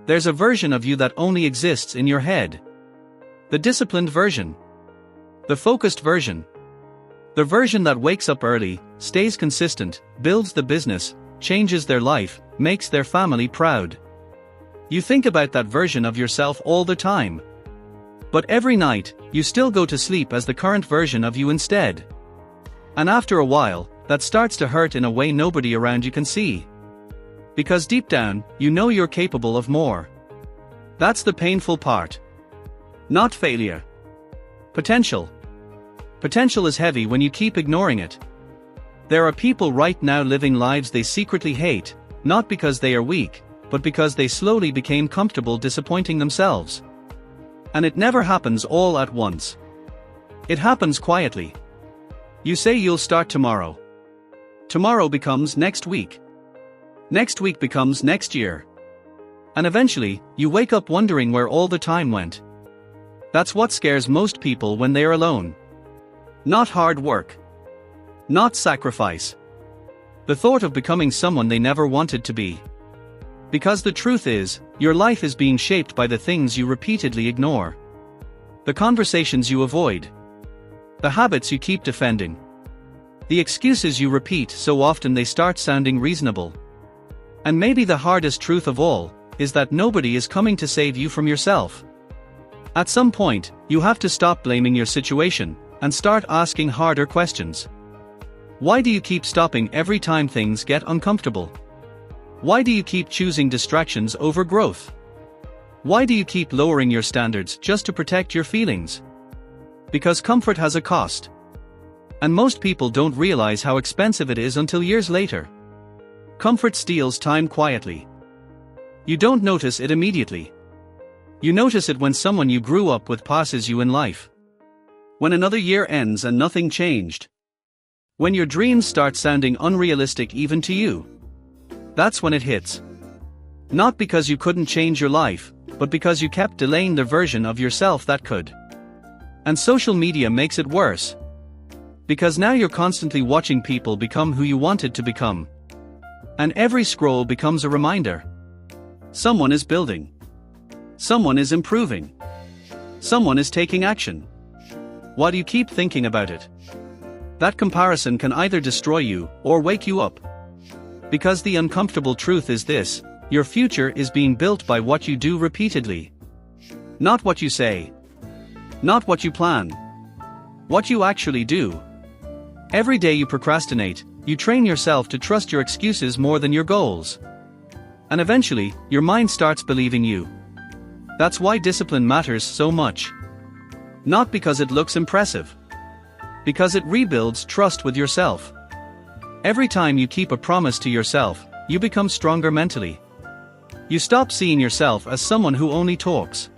There's a version of you that only exists in your head. The disciplined version. The focused version. The version that wakes up early, stays consistent, builds the business, changes their life, makes their family proud. You think about that version of yourself all the time. But every night, you still go to sleep as the current version of you instead. And after a while, that starts to hurt in a way nobody around you can see. Because deep down, you know you're capable of more. That's the painful part. Not failure. Potential. Potential is heavy when you keep ignoring it. There are people right now living lives they secretly hate, not because they are weak, but because they slowly became comfortable disappointing themselves. And it never happens all at once. It happens quietly. You say you'll start tomorrow. Tomorrow becomes next week. Next week becomes next year. And eventually, you wake up wondering where all the time went. That's what scares most people when they're alone. Not hard work. Not sacrifice. The thought of becoming someone they never wanted to be. Because the truth is, your life is being shaped by the things you repeatedly ignore. The conversations you avoid. The habits you keep defending. The excuses you repeat so often they start sounding reasonable. And maybe the hardest truth of all is that nobody is coming to save you from yourself. At some point, you have to stop blaming your situation and start asking harder questions. Why do you keep stopping every time things get uncomfortable? Why do you keep choosing distractions over growth? Why do you keep lowering your standards just to protect your feelings? Because comfort has a cost. And most people don't realize how expensive it is until years later. Comfort steals time quietly. You don't notice it immediately. You notice it when someone you grew up with passes you in life. When another year ends and nothing changed. When your dreams start sounding unrealistic even to you. That's when it hits. Not because you couldn't change your life, but because you kept delaying the version of yourself that could. And social media makes it worse. Because now you're constantly watching people become who you wanted to become. And every scroll becomes a reminder. Someone is building. Someone is improving. Someone is taking action. Why do you keep thinking about it? That comparison can either destroy you or wake you up. Because the uncomfortable truth is this: your future is being built by what you do repeatedly. Not what you say. Not what you plan. What you actually do. Every day you procrastinate, you train yourself to trust your excuses more than your goals. And eventually, your mind starts believing you. That's why discipline matters so much. Not because it looks impressive. Because it rebuilds trust with yourself. Every time you keep a promise to yourself, you become stronger mentally. You stop seeing yourself as someone who only talks.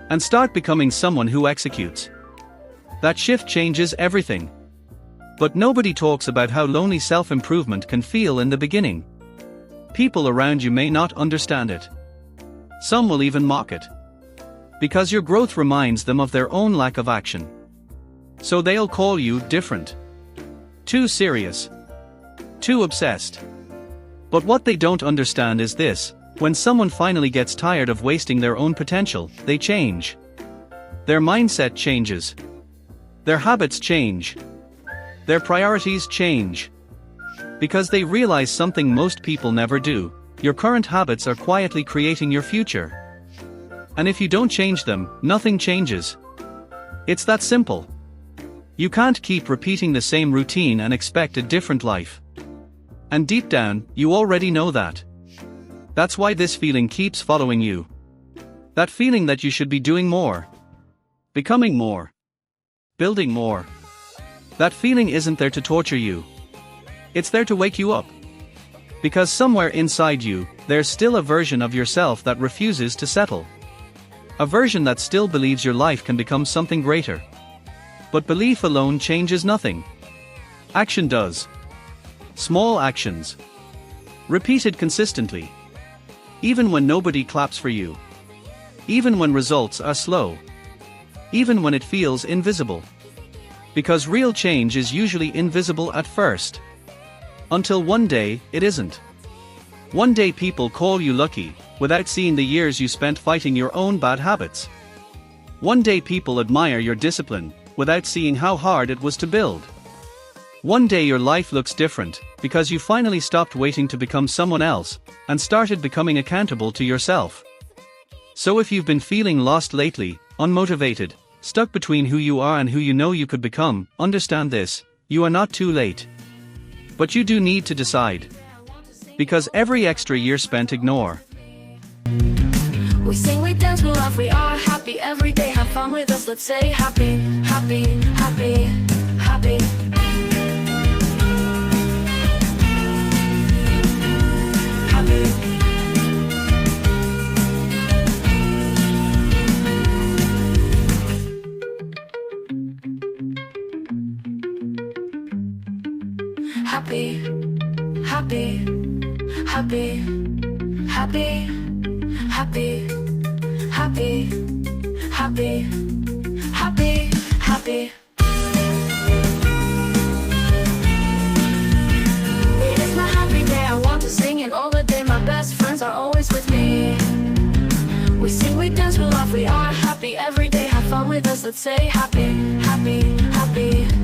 And start becoming someone who executes. That shift changes everything. But nobody talks about how lonely self-improvement can feel in the beginning. People around you may not understand it. Some will even mock it. Because your growth reminds them of their own lack of action. So they'll call you different. Too serious. Too obsessed. But what they don't understand is this: when someone finally gets tired of wasting their own potential, they change. Their mindset changes. Their habits change. Their priorities change. Because they realize something most people never do: your current habits are quietly creating your future. And if you don't change them, nothing changes. It's that simple. You can't keep repeating the same routine and expect a different life. And deep down, you already know that. That's why this feeling keeps following you. That feeling that you should be doing more. Becoming more. Building more. That feeling isn't there to torture you. It's there to wake you up. Because somewhere inside you, there's still a version of yourself that refuses to settle. A version that still believes your life can become something greater. But belief alone changes nothing. Action does. Small actions. Repeated consistently. Even when nobody claps for you. Even when results are slow. Even when it feels invisible. Because real change is usually invisible at first. Until one day, it isn't. One day people call you lucky, without seeing the years you spent fighting your own bad habits. One day people admire your discipline, without seeing how hard it was to build. One day your life looks different, because you finally stopped waiting to become someone else, and started becoming accountable to yourself. So if you've been feeling lost lately, unmotivated, stuck between who you are and who you know you could become, understand this: you are not too late. But you do need to decide. Because every extra year spent ignore. We sing, we dance, we laugh, we are happy every day. Have fun with us, let's say happy, happy, happy, happy. Happy. Happy, happy, happy, happy, happy, happy, happy, happy, happy. It is my happy day, I want to sing it all the day. My best friends are always with me. We sing, we dance, we laugh, we are happy every day. Have fun with us, let's say happy, happy, happy.